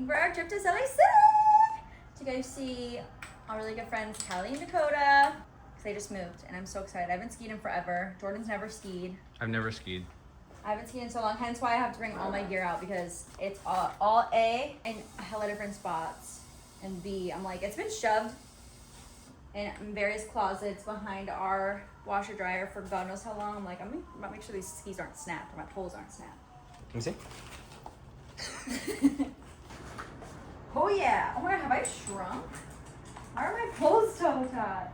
packing for our trip to Salt Lake City to go see our really good friends Callie and Dakota, because they just moved, and I'm so excited. I haven't skied in forever. Jordan's never skied. I've never skied. I haven't skied in so long, hence why I have to bring all my gear out, because it's all A, in a hella different spots, and B, I'm like, it's been shoved in various closets behind our washer dryer for God knows how long. I'm like, I'm gonna make sure these skis aren't snapped, or my poles aren't snapped. Let me see. Oh yeah. Oh my God, have I shrunk? Why are my poles so tight?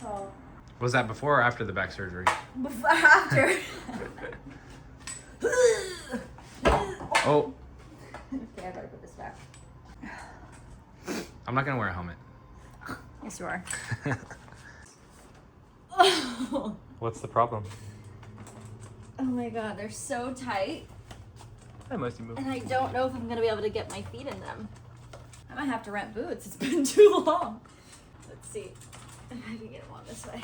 Oh. Was that before or after the back surgery? Before, after. Oh. Okay, I gotta put this back. I'm not gonna wear a helmet. Yes, you are. What's the problem? Oh my God, they're so tight. I must move. And I don't know if I'm gonna be able to get my feet in them. I might have to rent boots. It's been too long. Let's see if I can get them on this way.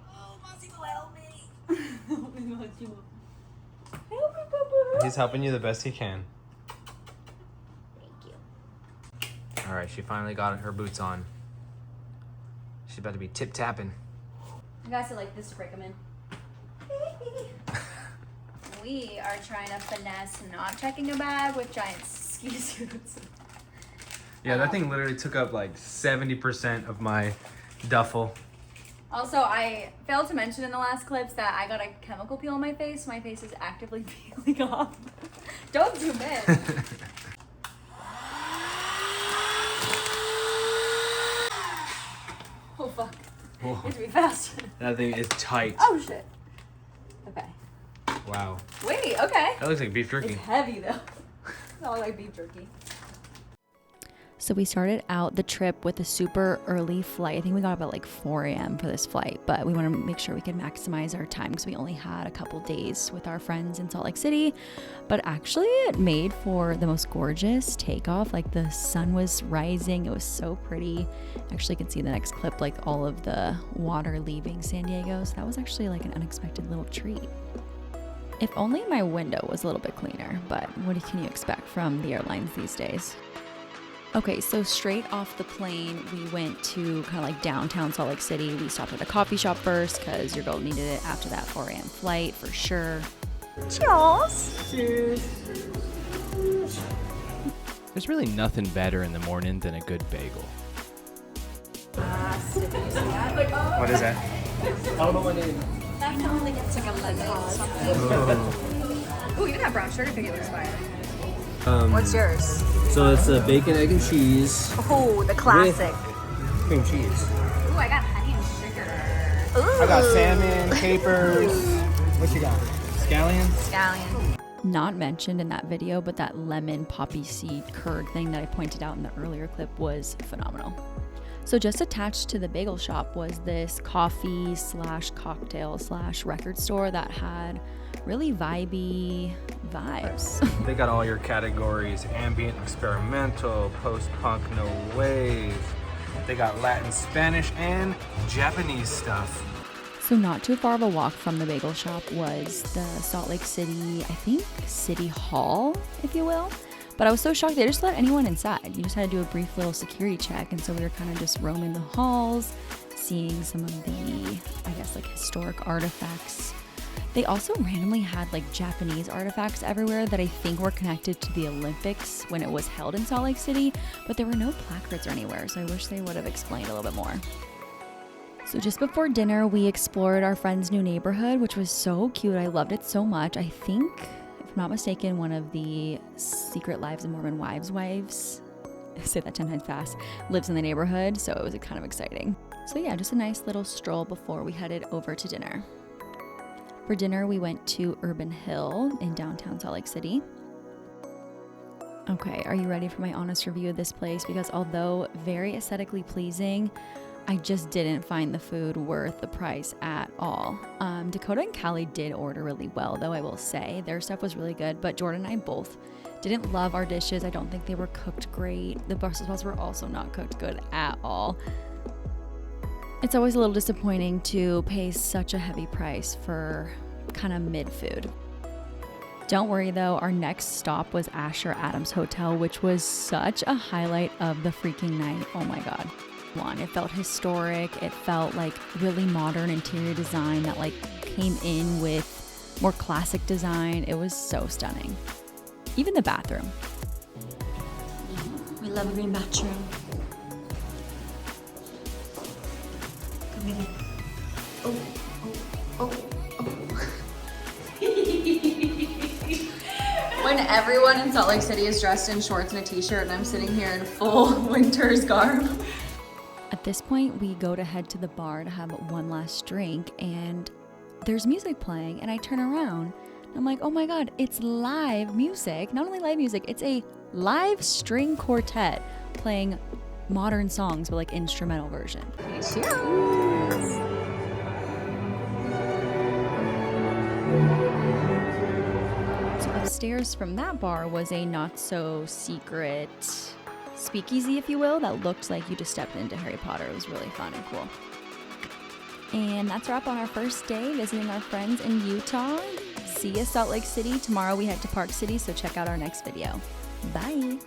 Oh, Massimo, help me. Help me, Massimo. Help me, Papa. He's helping you the best he can. Thank you. All right, she finally got her boots on. She's about to be tip-tapping. I gotta say like this to break them in. We are trying to finesse not checking a bag with giant ski suits. Yeah, that thing literally took up like 70% of my duffel. Also, I failed to mention in the last clips that I got a chemical peel on my face. My face is actively peeling off. Don't zoom in. Oh fuck. Whoa. Need to be faster. That thing is tight. Oh shit. Okay. Wow. Wait, okay. That looks like beef jerky. It's heavy though. It's not like beef jerky. So we started out the trip with a super early flight. I think we got up at like 4 a.m. for this flight, but we want to make sure we could maximize our time because we only had a couple days with our friends in Salt Lake City. But actually it made for the most gorgeous takeoff. Like the sun was rising. It was so pretty. Actually, you can see the next clip, like all of the water leaving San Diego. So that was actually like an unexpected little treat. If only my window was a little bit cleaner, but what can you expect from the airlines these days? Okay, so straight off the plane, we went to kind of like downtown Salt Lake City. We stopped at a coffee shop first because your girl needed it after that 4 a.m. flight for sure. Cheers! Cheers. There's really nothing better in the morning than a good bagel. What is that? That sounds like it's like a lemon or something. Ooh, you can have brown sugar if it looks fire. What's yours? So it's a bacon, egg, and cheese. Oh, the classic. Cream cheese. Ooh, I got honey and sugar. Ooh. I got salmon, capers. What you got? Scallions? Scallion. Not mentioned in that video, but that lemon poppy seed curd thing that I pointed out in the earlier clip was phenomenal. So just attached to the bagel shop was this coffee / cocktail / record store that had really vibey vibes. They got all your categories: ambient, experimental, post-punk, no wave. They got Latin, Spanish, and Japanese stuff. So not too far of a walk from the bagel shop was the Salt Lake City, I think, City Hall, if you will. But I was so shocked they just let anyone inside. You just had to do a brief little security check. And so we were kind of just roaming the halls, seeing some of the, I guess, like historic artifacts. They also randomly had like Japanese artifacts everywhere that I think were connected to the Olympics when it was held in Salt Lake City, but there were no placards or anywhere. So I wish they would have explained a little bit more. So just before dinner, we explored our friend's new neighborhood, which was so cute. I loved it so much. I think, if I'm not mistaken, one of the Secret Lives of Mormon Wives, I say that 10 times fast, lives in the neighborhood. So it was kind of exciting. So yeah, just a nice little stroll before we headed over to dinner. For dinner, we went to Urban Hill in downtown Salt Lake City. Okay, are you ready for my honest review of this place? Because although very aesthetically pleasing, I just didn't find the food worth the price at all. Dakota and Callie did order really well, though, I will say. Their stuff was really good, but Jordan and I both didn't love our dishes. I don't think they were cooked great. The Brussels sprouts were also not cooked good at all. It's always a little disappointing to pay such a heavy price for kind of mid food. Don't worry though, our next stop was Asher Adams Hotel, which was such a highlight of the freaking night. Oh my God. It felt historic. It felt like really modern interior design that like came in with more classic design. It was so stunning. Even the bathroom. We love a green bathroom. Come here. Oh. When everyone in Salt Lake City is dressed in shorts and a t-shirt and I'm sitting here in full winter's garb. At this point, we go to head to the bar to have one last drink, and there's music playing, and I turn around. And I'm like, oh my God, it's live music. Not only live music, it's a live string quartet playing modern songs but like instrumental version. Upstairs from that bar was a not so secret speakeasy, if you will, that looked like you just stepped into Harry Potter. It was really fun and cool. And that's a wrap on our first day visiting our friends in Utah. See ya, Salt Lake City. Tomorrow we head to Park City, so check out our next video. Bye.